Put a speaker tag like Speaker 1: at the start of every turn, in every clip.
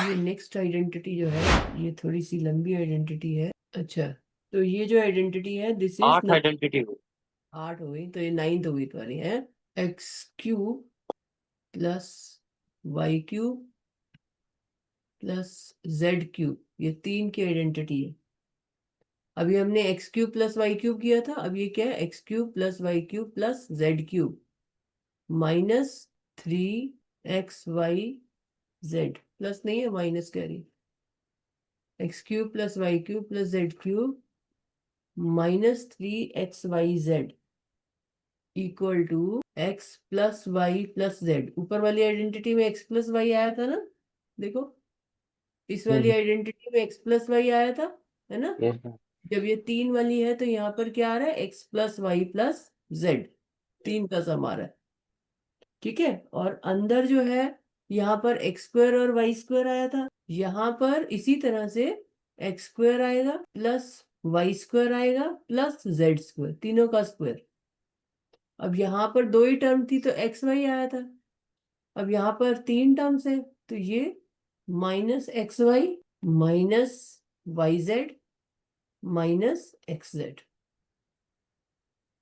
Speaker 1: ये next identity जो है ये थोड़ी सी लंबी आइडेंटिटी है। अच्छा, तो ये जो आइडेंटिटी है दिस इज
Speaker 2: 8 आइडेंटिटी हुई।
Speaker 1: 8 हो गई, तो ये 9th हो गई तुम्हारी है। X cube plus y cube plus z cube, ये 3 की आइडेंटिटी है। अभी हमने x cube plus y cube किया था, अब ये क्या है, x cube plus y cube plus z cube -3xyz, plus नहीं है minus carry, x cube plus y cube plus z cube -3xyz equal to x plus y plus z. ऊपर वाली आइडेंटिटी में एक्स प्लस वाई आया था ना, देखो इस वाली
Speaker 2: हम्म।
Speaker 1: आइडेंटिटी में एक्स प्लस वाई आया था, है ना।
Speaker 2: यस।
Speaker 1: जब ये 3 वाली है तो यहाँ पर क्या आ रहा है, x plus y plus z, 3 का सम आ रहा है। ठीक है, और अंदर जो है यहाँ पर एक्स स्क्वायर और वाई स्क्वायर आया था, यहाँ पर इसी तरह से एक्स स्क्वायर आएगा प्लस वाई स्क्वायर आएगा प्लस जेड स्क्वायर, तीनों का स्क्वायर। अब यहाँ पर 2 ही टर्म थी तो एक्स वाई आया था, अब यहाँ पर 3 टर्म्स है तो ये -xy -yz -xz।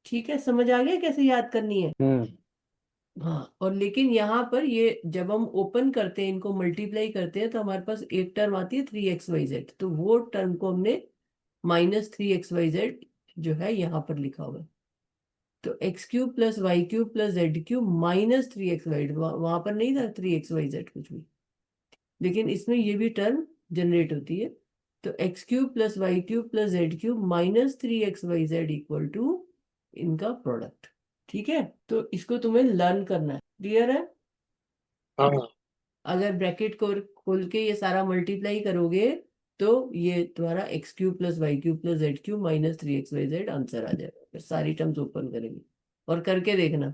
Speaker 1: ठीक है, समझ आ गया कैसे याद करनी है।
Speaker 2: हम्म।
Speaker 1: हाँ, और लेकिन यहाँ पर ये जब हम ओपन करते हैं, इनको मल्टीप्लाई करते हैं तो हमारे पास एक टर्म आती है 3xyz, तो वो टर्म को हमने -3xyz जो है यहाँ पर लिखा हुआ है। तो x cube plus y cube plus z cube -3xy, वहां पर नहीं था 3xyz कुछ भी, लेकिन इसमें ये भी टर्म जनरेट होती है। तो x cube plus y cube plus z cube -3xyz equal to इनका प्रोडक्ट। ठीक है, तो इसको तुम्हें लर्न करना है, क्लियर है।
Speaker 2: हाँ।
Speaker 1: अगर ब्रैकेट को खोल के ये सारा मल्टीप्लाई करोगे तो ये तुम्हारा x cube plus y cube plus z cube -3xyz answer आ जाएगा। फिर सारी टर्म्स ओपन करेंगे और करके देखना,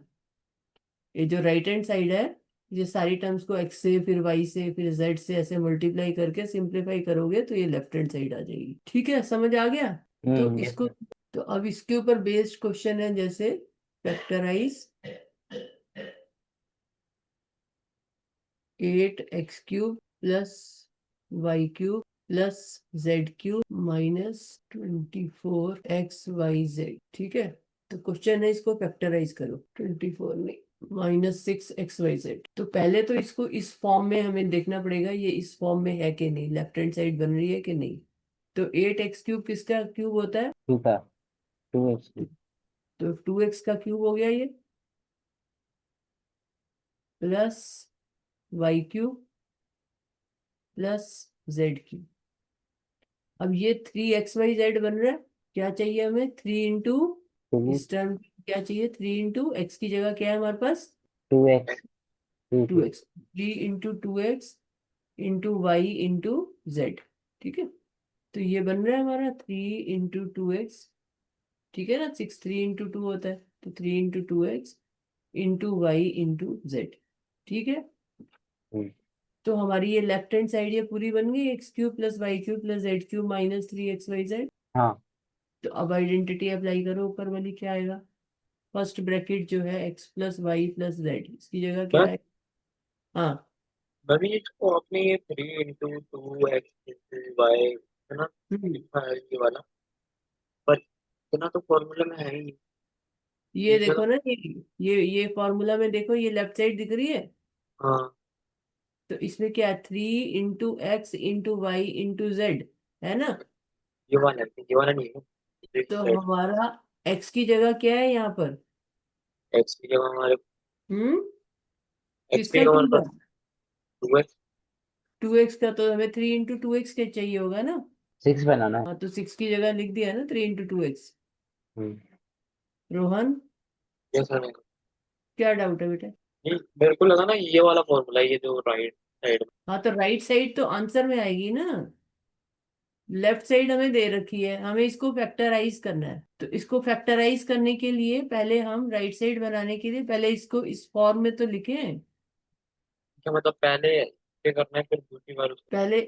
Speaker 1: ये जो राइट हैंड साइड है, ये सारी टर्म्स को एक्स से फिर वाई से फिर जेड से ऐसे मल्टीप्लाई करके सिंप्लीफाई करोगे तो ये लेफ्ट हैंड साइड आ जाएगी। ठीक है, समझ आ गया। तो
Speaker 2: यस
Speaker 1: इसको,
Speaker 2: सर।
Speaker 1: तो अब इसके ऊपर बेस्ड क्वेश्चन है, जैसे factorise 8x³ plus y cube plus z cube -24xyz। ठीक है, तो क्वेश्चन है इसको फैक्टराइज करो, 24 नहीं -6xyz। तो पहले तो इसको इस फॉर्म में हमें देखना पड़ेगा, ये इस फॉर्म में है कि नहीं, लेफ्ट हैंड साइड बन रही है कि नहीं। तो 8x³ किसका क्यूब होता है,
Speaker 2: 2 का 2x।
Speaker 1: तो 2x का क्यूब हो गया ये, plus y cube plus z cube. अब ये 3xyz बन रहा है, क्या चाहिए हमें, 3 इंटू,
Speaker 2: 2
Speaker 1: इस टर्म क्या चाहिए, 3 इंटू एक्स की जगह क्या है हमारे पास,
Speaker 2: 2x।
Speaker 1: 2x, 3 into 2x into y into z. ठीक है, तो ये बन रहा है हमारा 3 इंटू 2x। ठीक है ना, 6 3 इंटू 2 होता है, तो 3 into 2x into y into z. ठीक है, तो हमारी ये लेफ्ट हैंड साइड ये पूरी बन गई, x³ plus y cube plus z cube -3xyz।
Speaker 2: हाँ।
Speaker 1: तो अब आइडेंटिटी अप्लाई करो, ऊपर वाली क्या आएगा, फर्स्ट ब्रैकेट जो है x plus y plus z, इसकी जगह क्या
Speaker 2: बस
Speaker 1: है। हाँ,
Speaker 2: मैंने इसको अपनी 3 इंटू 2x इंटू वाई है ना लिखा है ये वाला, पर इतना तो फॉर्मूला में है ही नहीं।
Speaker 1: ये
Speaker 2: इस जगह।
Speaker 1: देखो ना, ये फॉर्मूला में देखो, ये लेफ्ट साइड दिख रही है,
Speaker 2: हाँ।
Speaker 1: तो इसमें क्या है, 3 into x into y into z, है ना।
Speaker 2: ये वाला नहीं है।
Speaker 1: तो
Speaker 2: राइट।
Speaker 1: हमारा x की जगह क्या है यहाँ पर,
Speaker 2: एक्स की जगह हमारे
Speaker 1: हम्म,
Speaker 2: एक्स की
Speaker 1: किसका
Speaker 2: जगह हमारे
Speaker 1: क्यूब
Speaker 2: पास
Speaker 1: है,
Speaker 2: 2x।
Speaker 1: 2x का, तो हमें 3 इंटू 2x के चाहिए होगा ना।
Speaker 2: 6 बनाना है।
Speaker 1: हाँ, तो 6 की जगह लिख दिया ना 3 इंटू 2x।
Speaker 2: हम्म।
Speaker 1: रोहन,
Speaker 2: ये सर।
Speaker 1: क्या डाउट है बेटा।
Speaker 2: ये मेरे को लगा ना ये वाला फॉर्मूला, ये जो राइट साइड में।
Speaker 1: हाँ, तो राइट साइड तो आंसर में आएगी ना, लेफ्ट साइड हमें दे रखी है, हमें इसको फैक्टराइज करना है। तो इसको फैक्टराइज करने के लिए पहले हम राइट साइड बनाने के लिए पहले इसको इस फॉर्म में तो लिखें।
Speaker 2: क्या मतलब पहले ये करना है फिर दूसरी बार उसको।
Speaker 1: पहले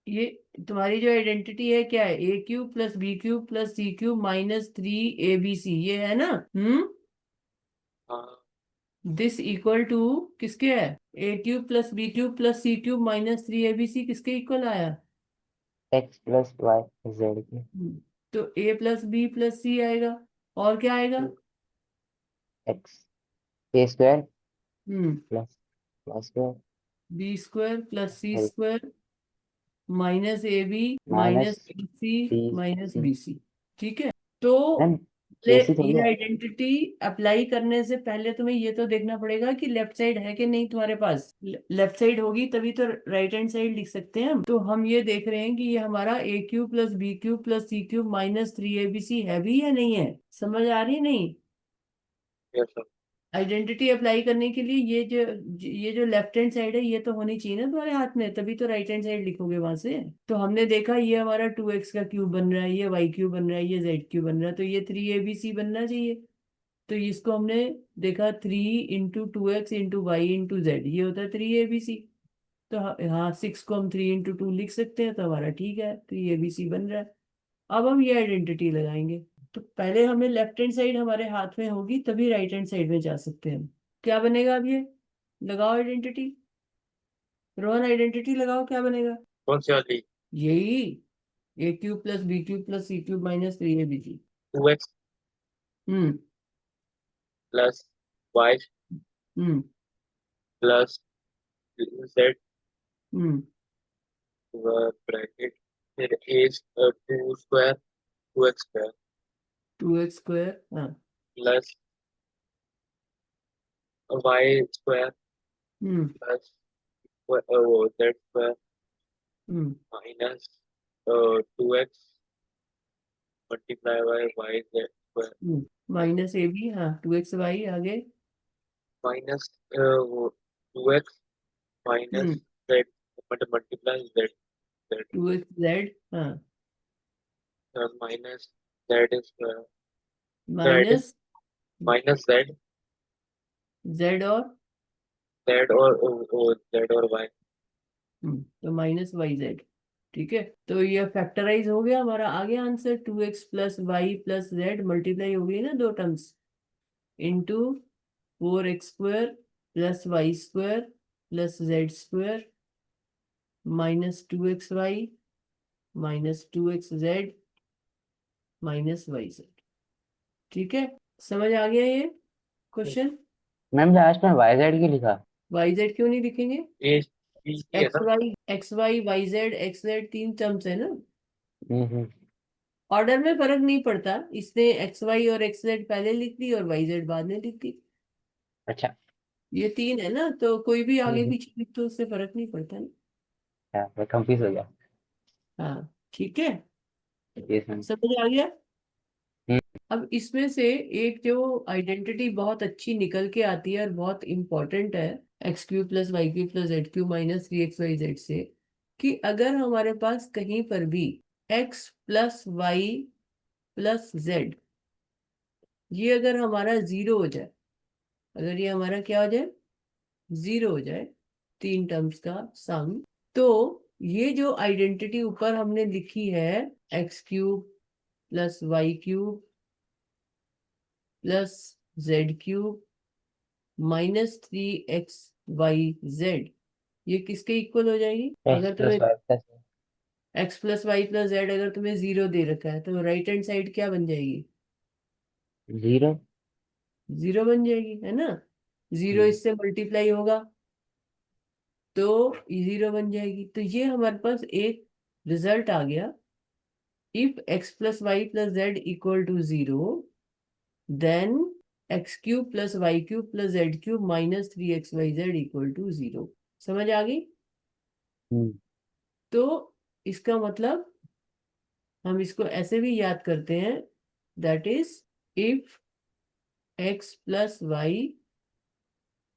Speaker 1: ये तुम्हारी जो आइडेंटिटी है क्या है, a³ plus b³ plus c³ -3abc, ये है ना।
Speaker 2: हाँ।
Speaker 1: दिस इक्वल टू किसके है, a cube plus b cube plus c cube minus 3abc किसके इक्वल आया?
Speaker 3: एक्स प्लस वाई जेड की।
Speaker 1: तो a plus b plus c आएगा, और क्या आएगा?
Speaker 3: X a square
Speaker 1: hmm
Speaker 3: plus y square
Speaker 1: b square plus c
Speaker 3: और
Speaker 1: square minus a b
Speaker 3: minus
Speaker 1: minus b c
Speaker 3: b
Speaker 1: minus
Speaker 3: c.
Speaker 1: B c. ठीक है, तो
Speaker 3: मैम
Speaker 1: ले
Speaker 3: बेसिक थोड़ी
Speaker 1: ये
Speaker 3: है।
Speaker 1: आइडेंटिटी अप्लाई करने से पहले तुम्हें ये तो देखना पड़ेगा कि लेफ्ट साइड है कि नहीं तुम्हारे पास। लेफ्ट साइड होगी तभी तो राइट हैंड साइड लिख सकते हैं हम। तो हम ये देख रहे हैं कि ये हमारा a cube plus b cube plus c cube minus 3abc है भी या नहीं है? समझ आ रही है नहीं?
Speaker 2: Yes sir.
Speaker 1: आइडेंटिटी अप्लाई करने के लिए ये जो लेफ्ट हैंड साइड है ये तो होनी चाहिए ना तुम्हारे हाथ में, तभी तो राइट हैंड साइड लिखोगे वहां से। तो हमने देखा ये हमारा 2x का क्यूब बन रहा है, ये वाई क्यूब बन रहा है, ये जेड क्यूब बन रहा है, तो ये 3abc बनना चाहिए। तो इसको हमने देखा 3 × 2x × y × z, ये होता है 3abc। तो हाँ 6 को हम 3 × 2 लिख सकते हैं, तो हमारा ठीक है 3abc बन रहा है। अब हम ये आइडेंटिटी लगाएंगे। तो पहले हमें लेफ्ट हैंड साइड हमारे हाथ में होगी तभी राइट हैंड साइड में जा सकते हैं हम। क्या बनेगा अब ये? लगाओ आइडेंटिटी, रोहन आइडेंटिटी लगाओ, क्या बनेगा?
Speaker 2: कौन सी वाली?
Speaker 1: यही a cube plus b cube plus c cube minus 3abc।
Speaker 2: 2x
Speaker 1: hmm
Speaker 2: plus y
Speaker 1: hmm
Speaker 2: plus z
Speaker 1: hmm
Speaker 2: bracket, फिर a 2 square 2x square
Speaker 1: 2x square, हाँ।
Speaker 2: Plus y square
Speaker 1: hmm
Speaker 2: plus z square
Speaker 1: hmm
Speaker 2: minus 2x multiply by y z square
Speaker 1: minus a b, हाँ 2xy आगे।
Speaker 2: Minus 2x minus
Speaker 1: hmm
Speaker 2: z multiply z z
Speaker 1: 2xz, हाँ।
Speaker 2: Minus z square z
Speaker 1: minus
Speaker 2: minus z
Speaker 1: z और
Speaker 2: z और y।
Speaker 1: तो minus y z. ठीक है, तो ये फैक्टराइज हो गया हमारा, आ गया answer 2x plus y plus z multiply हो गई ना दो terms, into 4x square plus y square plus z square minus 2xy minus 2xz minus y z. ठीक है, समझ आ गया ये क्वेश्चन?
Speaker 3: मैम लास्ट में वाई जेड की लिखा।
Speaker 1: वाई जेड क्यों नहीं लिखेंगे?
Speaker 2: ये ही है ना?
Speaker 1: X y y z x z तीन टर्म्स है ना।
Speaker 3: हम्म।
Speaker 1: ऑर्डर में फर्क नहीं पड़ता, इसने एक्स वाई और एक्स जेड पहले लिख दी और वाई जेड बाद में लिख दी।
Speaker 3: अच्छा।
Speaker 1: ये तीन है ना, तो कोई भी आगे
Speaker 3: हम्म।
Speaker 1: पीछे लिख तो उससे फर्क नहीं पड़ता ना।
Speaker 3: हाँ, मैं कंफ्यूज हो गया।
Speaker 1: हाँ ठीक है,
Speaker 3: यस मैम।
Speaker 1: समझ आ गया।
Speaker 3: हम्म।
Speaker 1: अब इसमें से एक जो आइडेंटिटी बहुत अच्छी निकल के आती है और बहुत इंपॉर्टेंट है, x cube plus y cube plus z cube minus 3xy z से, कि अगर हमारे पास कहीं पर भी x plus y plus z ये अगर हमारा जीरो हो जाए, अगर ये हमारा क्या हो जाए, जीरो हो जाए, तीन टर्म्स का सम, तो ये जो आइडेंटिटी ऊपर हमने लिखी है, x cube plus y cube plus z cube minus 3xy z, ये किसके इक्वल हो जाएगी?
Speaker 3: एक्स
Speaker 1: अगर
Speaker 3: प्लस
Speaker 1: तुम्हें
Speaker 3: y plus
Speaker 1: x plus y plus z अगर तुम्हें जीरो दे रखा है तो राइट हैंड साइड क्या बन जाएगी?
Speaker 3: जीरो।
Speaker 1: जीरो बन जाएगी, है ना। जीरो
Speaker 3: हम्म।
Speaker 1: इससे मल्टीप्लाई होगा तो जीरो बन जाएगी। तो ये हमारे पास एक रिजल्ट आ गया, if x plus y plus z equal to zero then x cube plus y cube plus z cube minus 3xy z equal to zero. समझ आ गई?
Speaker 3: हम्म।
Speaker 1: तो इसका मतलब हम इसको ऐसे भी याद करते हैं, that is if x plus y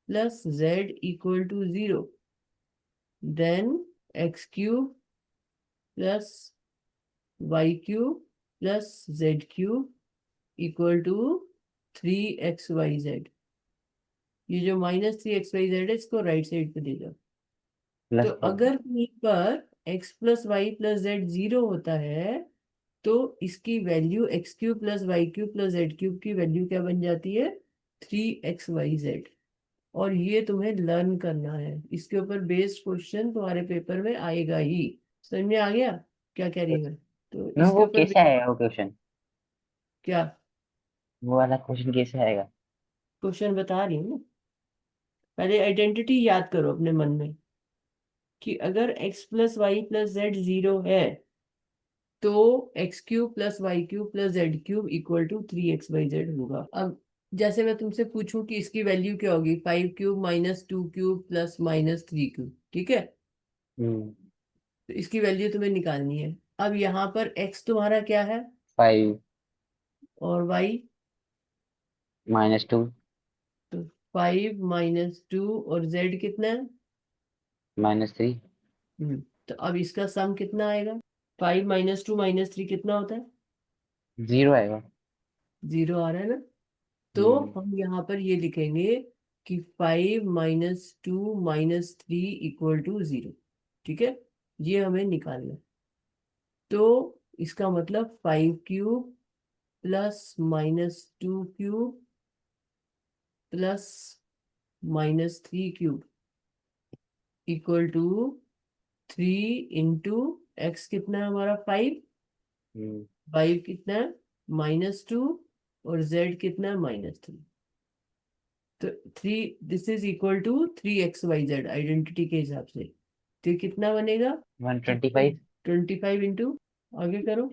Speaker 1: plus z equal to zero then x cube plus y cube plus z cube equal to 3xy z। ये जो माइनस 3xy z है इसको राइट साइड पे दे दो। तो
Speaker 3: प्लस कर दो।
Speaker 1: अगर कहीं पर x plus y plus z zero होता है तो इसकी value x cube plus y cube plus z cube की वैल्यू क्या बन जाती है? 3xy z। और ये तुम्हें लर्न करना है, इसके ऊपर बेस्ड क्वेश्चन तुम्हारे पेपर में आएगा ही। समझ में आ गया क्या कह रही है? तो
Speaker 3: मैं
Speaker 1: इसके
Speaker 3: वो
Speaker 1: ऊपर
Speaker 3: कैसे आएगा वो क्वेश्चन?
Speaker 1: क्या
Speaker 3: वो वाला क्वेश्चन कैसे आएगा?
Speaker 1: क्वेश्चन बता रही हूँ ना। पहले आइडेंटिटी याद करो अपने मन में कि अगर x plus y plus z 0 है तो x cube plus y cube plus z cube equal to 3xyz होगा। अब जैसे मैं तुमसे पूछूं कि इसकी वैल्यू क्या होगी, 5 cube minus 2 cube plus minus 3 cube, ठीक है?
Speaker 3: हम्म।
Speaker 1: तो इसकी वैल्यू तुम्हें निकालनी है। अब यहाँ पर x तुम्हारा क्या है
Speaker 3: 5
Speaker 1: और y,
Speaker 3: -2
Speaker 1: तो 5 माइनस 2 और z कितना है?
Speaker 3: -3
Speaker 1: तो अब इसका सम कितना आएगा? 5 माइनस 2 माइनस 3 कितना होता है?
Speaker 3: 0 आएगा।
Speaker 1: 0 आ रहा है ना? तो
Speaker 3: हम्म।
Speaker 1: हम यहाँ पर ये लिखेंगे कि 5 - 2 - 3 इक्वल टू 0। ठीक है, ये हमें निकालना है। तो इसका मतलब 5 cube plus -2 cube plus -3 cube equal to 3 × कितना है हमारा 5,
Speaker 3: हम्म।
Speaker 1: 5 कितना है -2 और z कितना है -3। तो 3, this is equal to 3xyz identity के हिसाब से। तो ये कितना बनेगा?
Speaker 3: 125
Speaker 1: 25 इंटू, आगे करो,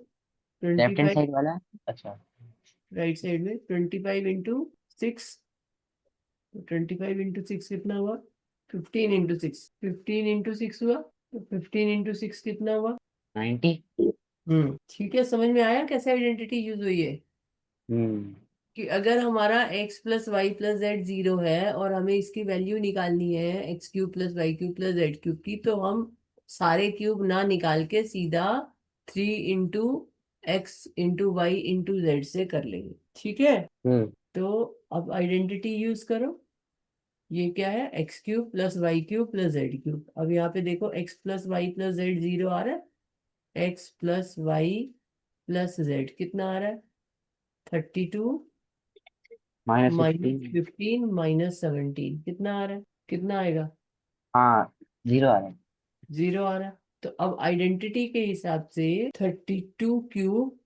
Speaker 3: लेफ्ट हैंड
Speaker 1: 25
Speaker 3: साइड वाला। अच्छा।
Speaker 1: राइट साइड में 25 × 6। तो 25 × 6 कितना हुआ? 15 × 6, 15 × 6 हुआ। तो 15 × 6 कितना हुआ?
Speaker 3: 90।
Speaker 1: ठीक है, समझ में आया कैसे आइडेंटिटी यूज हुई है?
Speaker 3: हम्म।
Speaker 1: कि अगर हमारा x plus y plus z 0 है और हमें इसकी वैल्यू निकालनी है x cube plus y cube plus z cube की, तो हम सारे क्यूब ना निकाल के सीधा 3 × x × y × z से कर लेंगे। ठीक है,
Speaker 3: हम्म।
Speaker 1: तो अब आइडेंटिटी यूज करो। ये क्या है? X cube plus y cube plus z cube. अब यहाँ पे देखो x plus y plus z 0 आ रहा है, x plus y plus z कितना आ रहा है? 32
Speaker 3: -15।
Speaker 1: -15 -17 कितना आ रहा है? कितना आएगा?
Speaker 3: हाँ, 0 आ रहा है।
Speaker 1: 0 आ रहा है। तो अब आइडेंटिटी के हिसाब से 32 क्यूब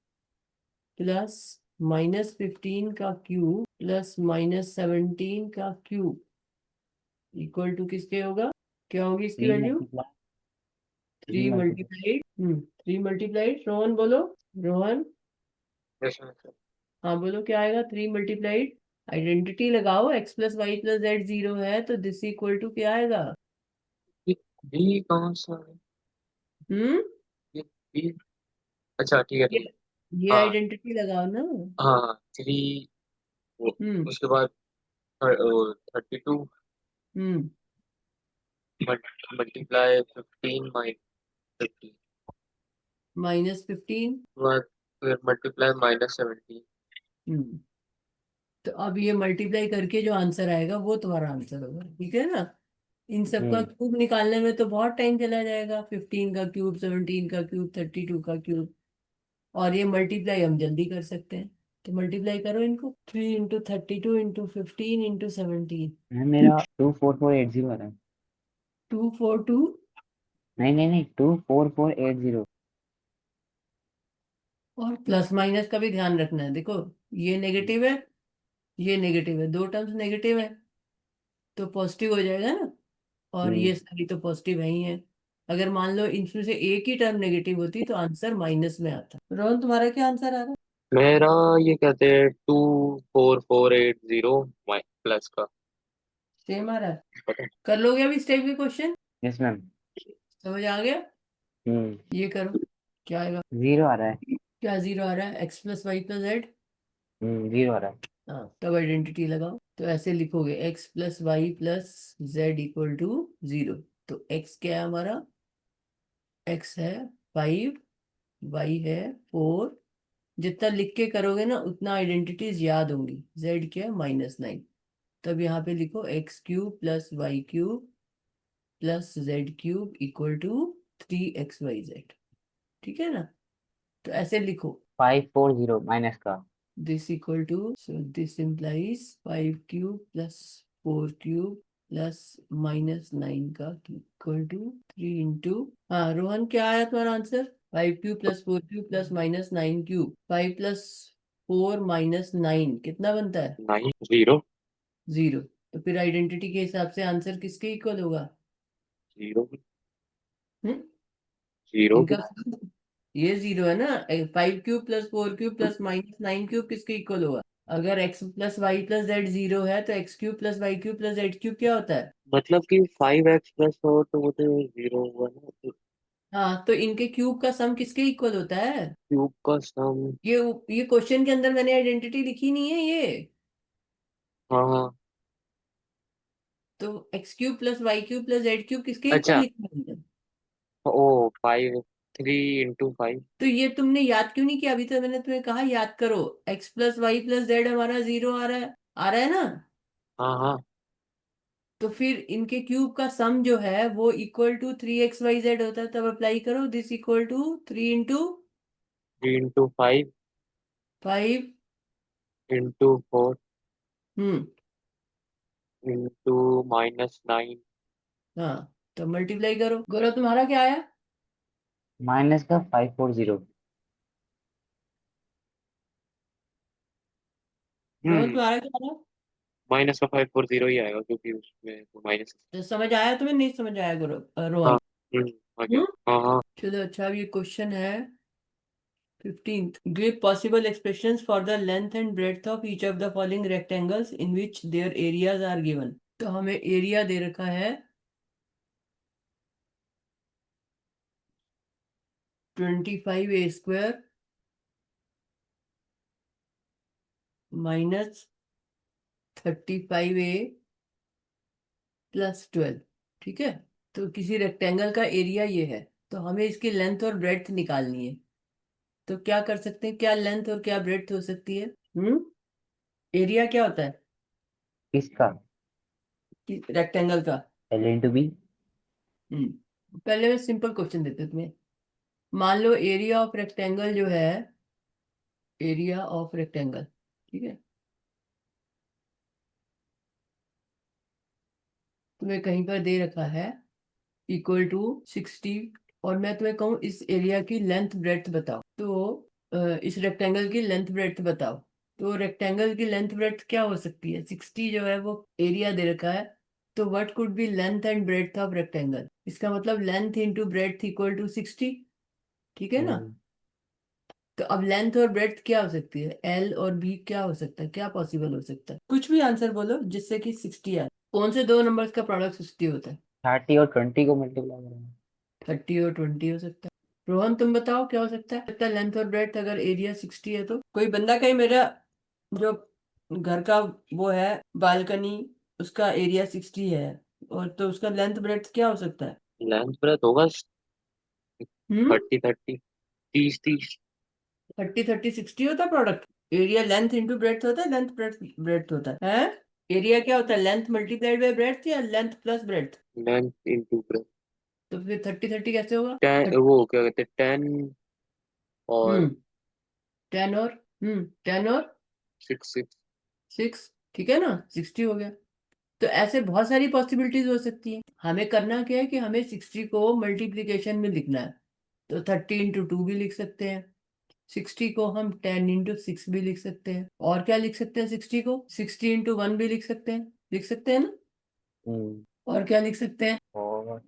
Speaker 1: प्लस -15 का क्यूब प्लस -17 का क्यूब इक्वल टू किसके होगा? क्या होगी इसकी
Speaker 3: 3
Speaker 1: value?
Speaker 3: Multiply
Speaker 1: 3
Speaker 3: 3 multiply
Speaker 1: multiplied 3 multiplied, Rohan बोलो। Rohan,
Speaker 2: Yes, sir.
Speaker 1: हाँ बोलो क्या आएगा? 3 मल्टीप्लाइड, आइडेंटिटी लगाओ, x plus y plus z 0 है तो दिस इक्वल टू क्या आएगा?
Speaker 2: ये बी कौन सा है?
Speaker 1: हम्म
Speaker 2: ये बी। अच्छा, ठीक है,
Speaker 1: ये
Speaker 2: ठीक है।
Speaker 1: ये
Speaker 2: हाँ,
Speaker 1: आइडेंटिटी लगाओ ना।
Speaker 2: हाँ, 3।
Speaker 1: हम्म
Speaker 2: उसके बाद 32
Speaker 1: हम्म
Speaker 2: मल्टीप्लाई 15 -15,
Speaker 1: -15।
Speaker 2: बाद फिर मल्टीप्लाई -17।
Speaker 1: हम्म तो अब ये मल्टीप्लाई करके जो आंसर आएगा वो तुम्हारा आंसर होगा, ठीक है ना? इन सबका
Speaker 3: हम्म।
Speaker 1: क्यूब निकालने में तो बहुत टाइम चला जाएगा, 15 का क्यूब, 17 का क्यूब, 32 का क्यूब। और ये मल्टीप्लाई हम जल्दी कर सकते हैं, तो मल्टीप्लाई करो इनको, 3 × 32 × 15 × 17।
Speaker 3: मेरा 24480 आ रहा है।
Speaker 1: 242।
Speaker 3: नहीं नहीं नहीं, 24480।
Speaker 1: और प्लस माइनस का भी ध्यान रखना है, देखो ये नेगेटिव है, ये नेगेटिव है, दो टर्म्स नेगेटिव है तो पॉजिटिव हो जाएगा ना। और
Speaker 3: हम्म।
Speaker 1: ये सारी तो पॉजिटिव है ही है। अगर मान लो इनमें से एक ही टर्म नेगेटिव होती तो आंसर माइनस में आता। रोहन तुम्हारा क्या आंसर आ रहा है?
Speaker 2: मेरा ये कहते हैं 24480 प्लस का।
Speaker 1: सेम आ रहा है।
Speaker 2: पता है?
Speaker 1: कर लोगे अभी इस टाइप के क्वेश्चन?
Speaker 3: Yes ma'am.
Speaker 1: समझ आ गया?
Speaker 3: हम्म।
Speaker 1: ये करो, क्या आएगा?
Speaker 3: 0 आ रहा है।
Speaker 1: क्या 0 आ रहा है? X plus y plus z.
Speaker 3: 0 आ रहा है।
Speaker 1: हाँ, तब आइडेंटिटी लगाओ, तो ऐसे लिखोगे x plus y plus z equal to 0। तो एक्स क्या है हमारा? एक्स है 5, वाई है 4। जितना लिख के करोगे ना उतना आइडेंटिटीज याद होंगी। जेड क्या है? -9। तब यहाँ पे लिखो x cube plus y cube plus z cube equal to 3xyz। ठीक है ना? तो ऐसे लिखो,
Speaker 3: 540 माइनस का।
Speaker 1: This equal to, so this implies 5 cube plus 4 cube plus -9 का इक्वल टू 3 इंटू, हाँ रोहन क्या आया तुम्हारा answer? 5 cube plus 4 cube plus -9 cube, 5 plus 4 -9 कितना बनता है?
Speaker 2: 9 0
Speaker 1: 0। तो फिर आइडेंटिटी के हिसाब से आंसर किसके इक्वल होगा?
Speaker 2: 0
Speaker 1: हम्म
Speaker 2: 0
Speaker 1: इनका ये 0 है ना। 5 cube plus 4 cube plus -9 cube किसके इक्वल होगा? अगर x plus y plus z 0 है तो x³ + y³ + z³ क्या होता है?
Speaker 2: मतलब कि 5x प्लस 4 तो वो तो 0 हुआ ना, तो
Speaker 1: हाँ, तो इनके क्यूब का सम किसके इक्वल होता है?
Speaker 2: क्यूब का सम।
Speaker 1: ये ये क्वेश्चन के अंदर मैंने आइडेंटिटी लिखी नहीं है ये।
Speaker 2: हाँ हाँ।
Speaker 1: तो x³ + y³ + z³ किसके इक्वल
Speaker 2: अच्छा।
Speaker 1: लिखा है हमने?
Speaker 2: ओ 5 3 इंटू 5।
Speaker 1: तो ये तुमने याद क्यों नहीं किया? अभी तो मैंने तुम्हें कहा याद करो। x + y + z हमारा 0 आ रहा है ना।
Speaker 2: हाँ हाँ।
Speaker 1: तो फिर इनके क्यूब का सम जो है वो इक्वल टू 3xyz होता है। तब अप्लाई करो, this equal to 3 ×
Speaker 2: 3 into 5
Speaker 1: 5।
Speaker 2: Into 4
Speaker 1: hmm
Speaker 2: into -9।
Speaker 1: हाँ, तो मल्टीप्लाई करो। गौरव तुम्हारा क्या आया?
Speaker 3: माइनस का 540।
Speaker 1: रोहन
Speaker 2: हम्म
Speaker 1: तुम्हारा क्या आया?
Speaker 2: माइनस का 540 ही आएगा क्योंकि उसमें तो माइनस।
Speaker 1: तो समझ आया तुम्हें? नहीं समझ आया गौरव?
Speaker 2: हाँ।
Speaker 1: रोहन?
Speaker 2: आ गया।
Speaker 1: हम्म
Speaker 2: हाँ हाँ।
Speaker 1: चलो अच्छा, अब ये क्वेश्चन है 15th। Give possible expressions for the length and breadth of each of the following rectangles in which their areas are given। तो हमें एरिया दे रखा है 25a² माइनस 35a + 12। ठीक है। तो किसी रेक्टेंगल का एरिया ये है, तो हमें इसकी लेंथ और ब्रेड्थ निकालनी है। तो क्या कर सकते हैं? क्या लेंथ और क्या ब्रेड्थ हो सकती है? एरिया क्या होता है
Speaker 3: किसका?
Speaker 1: रेक्टेंगल का?
Speaker 3: L × B।
Speaker 1: पहले मैं सिंपल क्वेश्चन देते हैं तुम्हें। मान लो एरिया ऑफ रेक्टेंगल जो है, एरिया ऑफ रेक्टेंगल, ठीक है, तुम्हें कहीं पर दे रखा है इक्वल टू 60। और मैं तुम्हें कहूँ इस एरिया की लेंथ ब्रेड्थ बताओ, तो इस रेक्टेंगल की लेंथ ब्रेड्थ बताओ। तो रेक्टेंगल की लेंथ ब्रेड्थ क्या हो सकती है? 60 जो है वो एरिया दे रखा है। तो what could be length and breadth of rectangle? इसका मतलब length into breadth equal to 60। ठीक है ना।
Speaker 3: हम्म
Speaker 1: तो अब लेंथ और ब्रेड्थ क्या हो सकती है? एल और बी क्या हो सकता है? क्या पॉसिबल हो सकता है? कुछ भी आंसर बोलो जिससे कि 60 आए। कौन से दो नंबर्स का प्रोडक्ट 60 होता है?
Speaker 3: 30 और 20 को मल्टीप्लाई करेंगे।
Speaker 1: 30 और 20 हो सकता है। रोहन तुम बताओ क्या हो सकता है लेंथ और ब्रेड्थ अगर एरिया 60 है तो? कोई बंदा कहीं, मेरा जो घर का वो है बालकनी, उसका एरिया 60 है, और तो उसका लेंथ ब्रेड्थ क्या हो सकता है?
Speaker 2: लेंथ ब्रेथ होगा
Speaker 1: हम्म
Speaker 2: 30 30 30 30।
Speaker 1: 30 30 60 होता है product. Area length into breadth होता है, लेंथ ब्रेड्थ होता है? एरिया क्या होता है? लेंथ मल्टीप्लाइड बाय ब्रेड्थ या length plus breadth?
Speaker 2: Length into breadth.
Speaker 1: तो फिर 30 30 कैसे होगा?
Speaker 2: 10 वो क्या कहते हैं 10 और
Speaker 1: हम्म 10 और 10 और
Speaker 2: 6 6।
Speaker 1: 6, ठीक है ना, 60 हो गया। तो ऐसे बहुत सारी पॉसिबिलिटीज हो सकती हैं। हमें करना क्या है कि हमें 60 को मल्टीप्लीकेशन में लिखना है। तो 30 × 2 भी लिख सकते हैं। 60 को हम 10 × 6 भी लिख सकते हैं। और क्या लिख सकते हैं? 60 को 60 × 1 भी लिख सकते हैं ना।
Speaker 3: हम्म
Speaker 1: और क्या लिख सकते हैं?
Speaker 3: और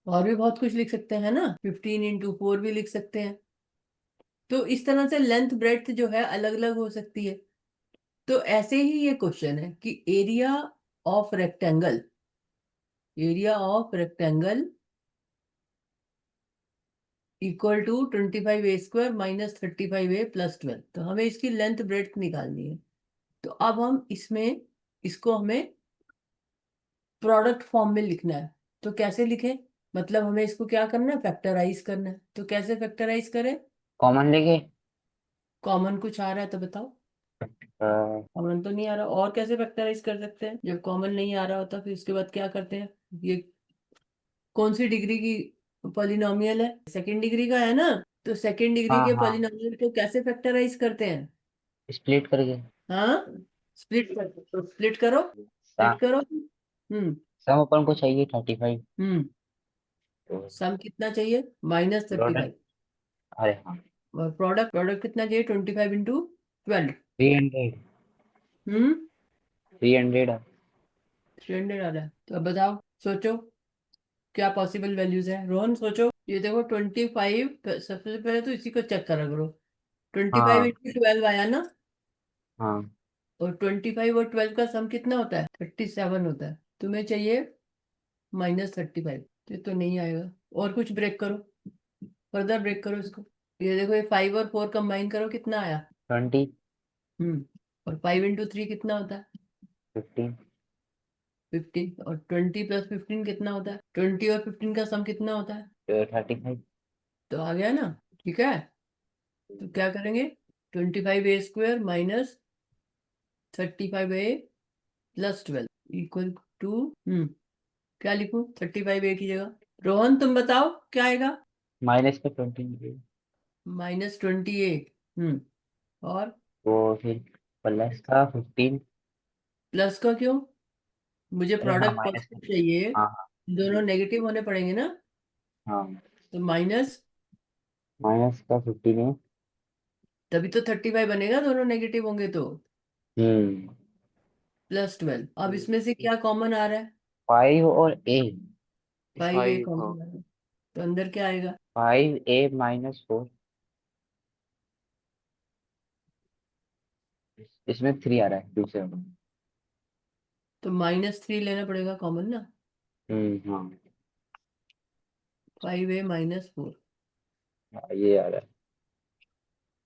Speaker 1: और भी बहुत कुछ लिख सकते हैं ना। 15 × 4 भी लिख सकते हैं। तो इस तरह से लेंथ ब्रेड्थ जो है अलग अलग हो सकती है। तो ऐसे ही ये क्वेश्चन है कि area of rectangle equal to 25a² minus 35a + 12। तो हमें इसकी लेंथ ब्रेड्थ निकालनी है। तो अब हम इसमें इसको हमें प्रोडक्ट फॉर्म में लिखना है। तो कैसे लिखें? मतलब हमें इसको क्या करना है? फैक्टराइज करना है। तो कैसे फैक्टराइज करें?
Speaker 3: कॉमन लेके।
Speaker 1: कॉमन कुछ आ रहा है तो बताओ। कॉमन तो नहीं आ रहा, और कैसे फैक्टराइज कर सकते हैं? जब कॉमन नहीं आ रहा होता फिर उसके बाद क्या करते हैं? ये कौन सी डिग्री की पॉलिनोमियल है? सेकंड डिग्री का है ना। तो सेकंड डिग्री
Speaker 3: हाँ
Speaker 1: के
Speaker 3: हाँ,
Speaker 1: पॉलिनोमियल को कैसे फैक्टराइज करते हैं?
Speaker 3: स्प्लिट करके।
Speaker 1: हाँ, स्प्लिट कर, तो स्प्लिट करो, स्प्लिट करो।
Speaker 3: सम अपन को चाहिए 35, तो
Speaker 1: सम कितना चाहिए? -35।
Speaker 3: प्रोडक्ट, अरे हाँ,
Speaker 1: और प्रोडक्ट, प्रोडक्ट कितना चाहिए? 25 इंटू 12।
Speaker 3: 300,
Speaker 1: हम्म
Speaker 3: 300।
Speaker 1: 300 आ रहा है। तो अब बताओ, सोचो क्या पॉसिबल वैल्यूज है। रोहन सोचो। ये देखो 25, सबसे पहले तो इसी को चेक करा करो। 25
Speaker 3: हाँ
Speaker 1: इंटू 12 आया ना,
Speaker 3: हाँ,
Speaker 1: और 25 और 12 का सम कितना होता है? 37 होता है। तुम्हें चाहिए -35। तो नहीं आएगा। और कुछ ब्रेक करो, फर्दर ब्रेक करो इसको। ये देखो, ये 5 और 4 कंबाइन करो, कितना आया?
Speaker 3: 20,
Speaker 1: हम्म और 5 इंटू 3 कितना होता है?
Speaker 3: 15,
Speaker 1: 15। और 20 प्लस 15 कितना होता है? 20 और 15 का सम कितना होता है?
Speaker 3: 35।
Speaker 1: तो आ गया ना। ठीक है, तो क्या करेंगे? 25a² minus 35a plus 12 equal to, क्या लिखूं 35a की जगह? रोहन तुम बताओ क्या आएगा?
Speaker 3: माइनस का 20,
Speaker 1: -28। और
Speaker 3: तो फिर प्लस का 15।
Speaker 1: प्लस का क्यों? मुझे
Speaker 3: अरे हाँ,
Speaker 1: प्रोडक्ट
Speaker 3: माइनस का,
Speaker 1: पॉजिटिव चाहिए,
Speaker 3: हाँ हाँ
Speaker 1: दोनों नेगेटिव होने पड़ेंगे ना।
Speaker 3: हाँ,
Speaker 1: तो माइनस,
Speaker 3: माइनस का 15 है।
Speaker 1: तभी तो 35 बनेगा, दोनों नेगेटिव होंगे तो।
Speaker 3: हम्म,
Speaker 1: +12। अब इसमें से क्या कॉमन आ रहा है?
Speaker 3: 5 और ए,
Speaker 1: 5a
Speaker 2: 5, हाँ।
Speaker 1: कॉमन आ रहा है, तो अंदर क्या आएगा?
Speaker 3: 5a-4, इसमें 3 आ रहा है दूसरे में।
Speaker 1: तो -3 लेना पड़ेगा कॉमन ना।
Speaker 3: हाँ,
Speaker 1: 5a-4।
Speaker 3: ये आ रहा है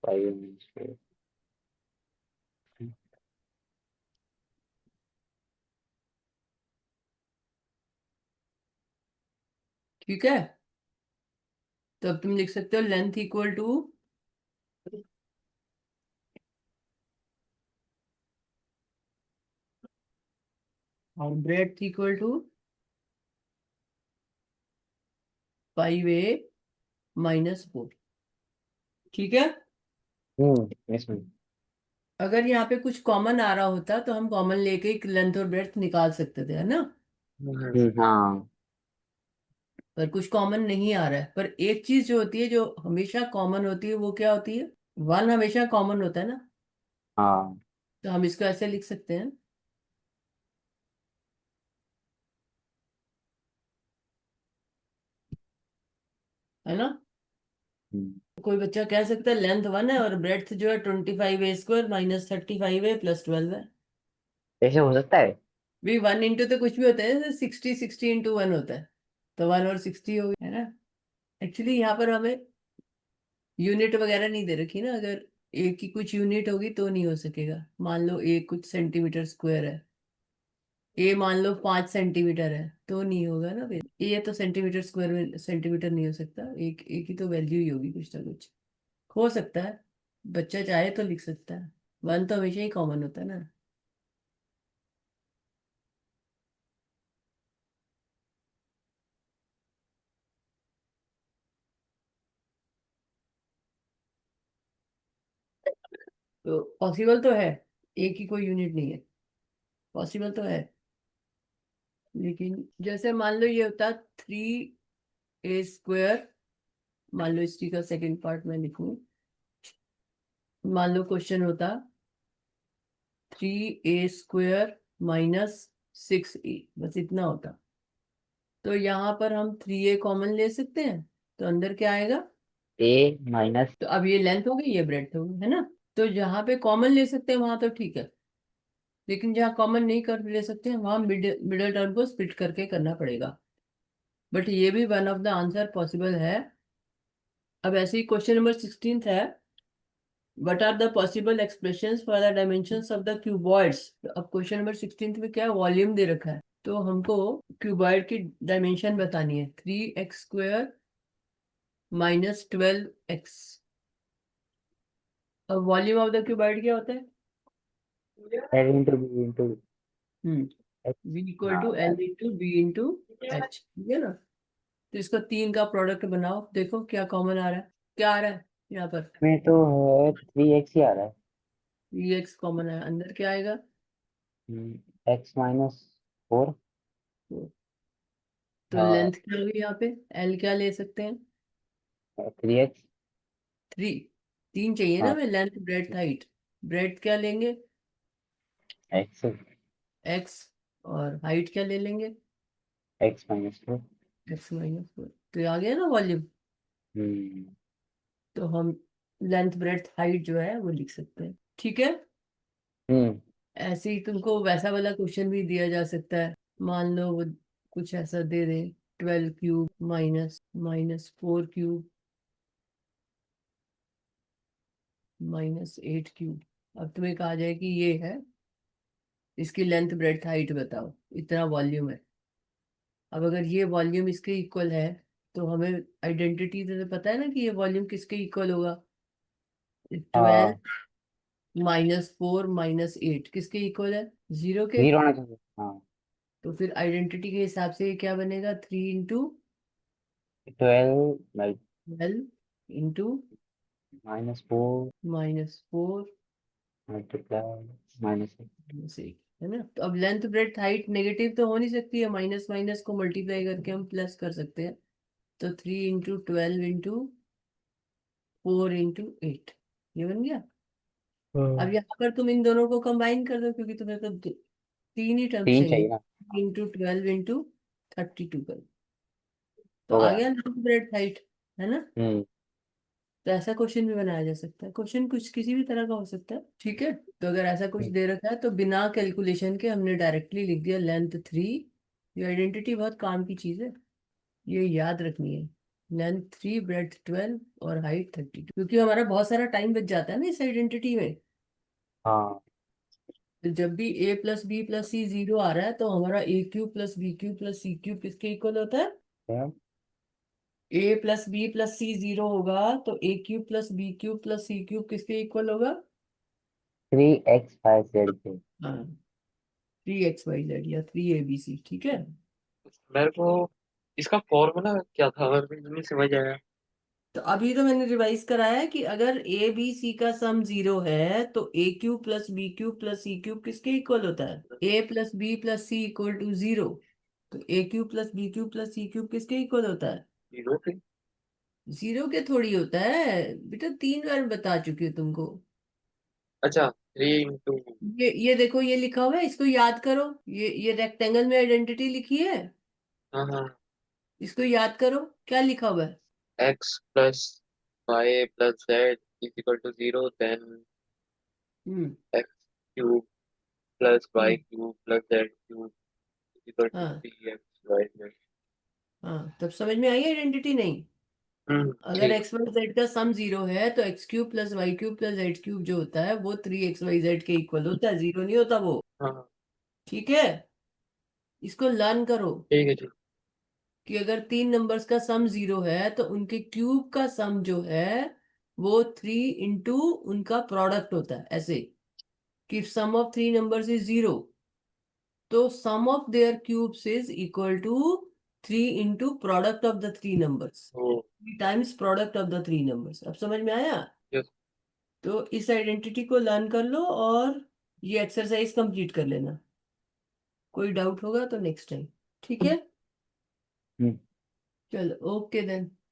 Speaker 3: 5a-4।
Speaker 1: ठीक है, तो अब तुम लिख सकते हो लेंथ इक्वल टू, और ब्रेड्थ इक्वल टू 5a-4। ठीक है।
Speaker 3: इसमें,
Speaker 1: अगर यहाँ पे कुछ कॉमन आ रहा होता तो हम कॉमन लेके लेंथ और ब्रेड्थ निकाल सकते थे, है ना।
Speaker 3: हाँ
Speaker 1: पर कुछ कॉमन नहीं आ रहा है। पर एक चीज जो होती है, जो हमेशा कॉमन होती है, वो क्या होती है? 1 हमेशा कॉमन होता है ना।
Speaker 3: हाँ,
Speaker 1: तो हम इसको ऐसे लिख सकते हैं, है ना।
Speaker 3: हम्म,
Speaker 1: कोई बच्चा कह सकता है लेंथ 1 है और ब्रेड्थ जो है 25a² माइनस 35a प्लस 12 है।
Speaker 3: ऐसे हो सकता है।
Speaker 1: भी 1 इंटू तो कुछ भी होता है, जैसे 60 इंटू 1 होता है। तो 1 और 60 हो गया, है ना। एक्चुअली यहाँ पर हमें यूनिट वगैरह नहीं दे रखी ना। अगर ए की कुछ यूनिट होगी तो नहीं हो सकेगा। मान लो ए कुछ सेंटीमीटर स्क्वायर है, ए मान लो 5 सेंटीमीटर है, तो नहीं होगा ना फिर। ए तो सेंटीमीटर स्क्वायर में सेंटीमीटर नहीं हो सकता। एक ए की तो वैल्यू ही होगी कुछ ना कुछ। हो सकता है, बच्चा चाहे तो लिख सकता है। 1 तो हमेशा ही कॉमन होता है ना। तो पॉसिबल तो है, ए की कोई यूनिट नहीं है, पॉसिबल तो है। लेकिन जैसे मान लो ये होता 3a², मान लो इसी का सेकंड पार्ट में लिखूं। मान लो क्वेश्चन होता 3a² माइनस 6a, बस इतना होता। तो यहाँ पर हम 3a कॉमन ले सकते हैं, तो अंदर क्या आएगा?
Speaker 3: a-,
Speaker 1: तो अब ये लेंथ हो गई, ये ब्रेड्थ हो गई, है ना। तो जहाँ पे कॉमन ले सकते हैं वहां तो ठीक है, लेकिन जहाँ कॉमन नहीं कर ले सकते हैं वहां मिडिल मिडिल टर्म को स्प्लिट करके करना पड़ेगा। बट ये भी one of the answer possible है। अब ऐसे ही क्वेश्चन नंबर 16 है, what are the possible expressions for the dimensions of the cuboids. अब क्वेश्चन नंबर 16 में क्या वॉल्यूम दे रखा है, तो हमको क्यूबॉइड की डायमेंशन बतानी है। 3x² minus 12x। अब वॉल्यूम ऑफ द क्यूबॉइड क्या होता है?
Speaker 3: L into B into H।
Speaker 1: v equal
Speaker 3: हाँ,
Speaker 1: to l into b into h, ठीक है ना। तो इसका 3 का प्रोडक्ट बनाओ, देखो क्या कॉमन आ रहा है। क्या आ रहा है यहाँ पर?
Speaker 3: में तो है 3x ही आ रहा है।
Speaker 1: एक्स कॉमन है, अंदर क्या आएगा?
Speaker 3: x -4
Speaker 1: तो लेंथ क्या होगी यहाँ पे, एल क्या ले सकते हैं,
Speaker 3: 3x।
Speaker 1: 3, 3 चाहिए ना
Speaker 3: हाँ
Speaker 1: हमें, लेंथ ब्रेड्थ हाइट। ब्रेड्थ क्या लेंगे,
Speaker 3: x
Speaker 1: एक्स, और हाइट क्या ले लेंगे,
Speaker 3: x -4।
Speaker 1: x-4। तो ये आ गया ना वॉल्यूम।
Speaker 3: हम्म
Speaker 1: तो हम लेंथ ब्रेड्थ हाइट जो है वो लिख सकते हैं, ठीक है।
Speaker 3: हम्म
Speaker 1: ऐसे ही तुमको वैसा वाला क्वेश्चन भी दिया जा सकता है। मान लो वो कुछ ऐसा दे दे, 12 क्यूब -4 क्यूब -8 क्यूब। अब तुम्हें कहा जाए कि ये है, इसकी लेंथ ब्रेड्थ हाइट बताओ, इतना वॉल्यूम है। अब अगर ये वॉल्यूम इसके इक्वल है, तो हमें आइडेंटिटी से तो पता है ना कि ये वॉल्यूम किसके इक्वल होगा, 12
Speaker 3: हाँ
Speaker 1: -4 -8 किसके इक्वल है, 0 के।
Speaker 3: 0 होना चाहिए। हाँ
Speaker 1: तो फिर आइडेंटिटी के हिसाब से ये क्या बनेगा,
Speaker 3: 12 बाई
Speaker 1: 3 × 12 ×
Speaker 3: -4
Speaker 1: -4
Speaker 3: मल्टीप्लाई -8।
Speaker 1: -8, है ना। तो अब लेंथ ब्रेड्थ हाइट नेगेटिव तो हो नहीं सकती है, माइनस माइनस को मल्टीप्लाई करके हम प्लस कर सकते हैं। तो 3 × 12 × 4 × 8, ये बन गया। अब यहाँ पर तुम इन दोनों को कंबाइन कर दो, क्योंकि तुम्हें तो तीन ही टर्म्स
Speaker 3: 3
Speaker 1: चाहिए।
Speaker 3: चाहिए ना।
Speaker 1: 3 × 12 × 32 कर, तो
Speaker 3: हो
Speaker 1: आ
Speaker 3: गया।
Speaker 1: गया लेंथ ब्रेड्थ हाइट, है ना।
Speaker 3: हम्म
Speaker 1: तो ऐसा क्वेश्चन भी बनाया जा सकता है, क्वेश्चन कुछ किसी भी तरह का हो सकता है, ठीक है। तो अगर ऐसा कुछ
Speaker 3: हम्म,
Speaker 1: दे रखा है तो बिना कैलकुलेशन के हमने डायरेक्टली लिख दिया लेंथ 3। ये आइडेंटिटी बहुत काम की चीज है, ये याद रखनी है। लेंथ 3, ब्रेड्थ 12 और हाइट 32, क्योंकि हमारा बहुत सारा टाइम बच जाता है ना इस आइडेंटिटी में।
Speaker 3: हाँ
Speaker 1: तो जब भी a + b + c 0 आ रहा है, तो हमारा a³ + b³ + c³ किसके इक्वल होता है,
Speaker 3: क्या?
Speaker 1: a + b + c 0 होगा, तो a³ + b³ + c³ किसके इक्वल होगा।
Speaker 3: 3x5z के।
Speaker 1: हाँ, 3 XYZ या 3 ABC, ठीक है।
Speaker 2: मेरे को इसका फॉर्मूला क्या था, अगर मुझे नहीं समझ आया।
Speaker 1: तो अभी तो मैंने रिवाइज कराया है कि अगर ABC का सम 0 है, तो a³ + b³ + c³ किसके इक्वल होता है, a + b + c = 0। तो a³ + b³ + c³ किसके इक्वल होता है,
Speaker 2: 0 थे।
Speaker 1: 0 के थोड़ी होता है बेटा, 3 बार बता चुकी हूँ तुमको।
Speaker 2: अच्छा 3 ×
Speaker 1: ये देखो, ये लिखा हुआ है, इसको याद करो। ये रेक्टेंगल में आइडेंटिटी लिखी है,
Speaker 2: हाँ हाँ,
Speaker 1: इसको याद करो, क्या लिखा हुआ है।
Speaker 2: x + y + z = 0, then
Speaker 1: hmm.
Speaker 2: x³ +
Speaker 1: hmm.
Speaker 2: y³ + z³ =
Speaker 1: हाँ
Speaker 2: 3xyz।
Speaker 1: हाँ, तब समझ में आई आइडेंटिटी नहीं। अगर
Speaker 2: ठीक।
Speaker 1: x y z का सम 0 है, तो x³ + y³ + z³ जो होता है वो 3 XYZ के इक्वल होता है, 0 नहीं होता वो,
Speaker 2: हाँ हाँ,
Speaker 1: ठीक है। इसको लर्न करो
Speaker 2: ठीक है ठीक।
Speaker 1: कि अगर 3 नंबर्स का सम 0 है, तो उनके क्यूब का सम जो है वो 3 × उनका प्रोडक्ट होता है। ऐसे कि सम ऑफ 3 नंबर्स इज 0, तो sum of their cubes is equal to 3 × product of the 3 numbers,
Speaker 2: o
Speaker 1: 3 times product of the 3 numbers. अब समझ में आया।
Speaker 2: यस।
Speaker 1: तो इस आइडेंटिटी को लर्न कर लो और ये एक्सरसाइज कंप्लीट कर लेना। कोई डाउट होगा तो नेक्स्ट टाइम, ठीक है।
Speaker 3: हम्म
Speaker 1: चलो, ओके देन।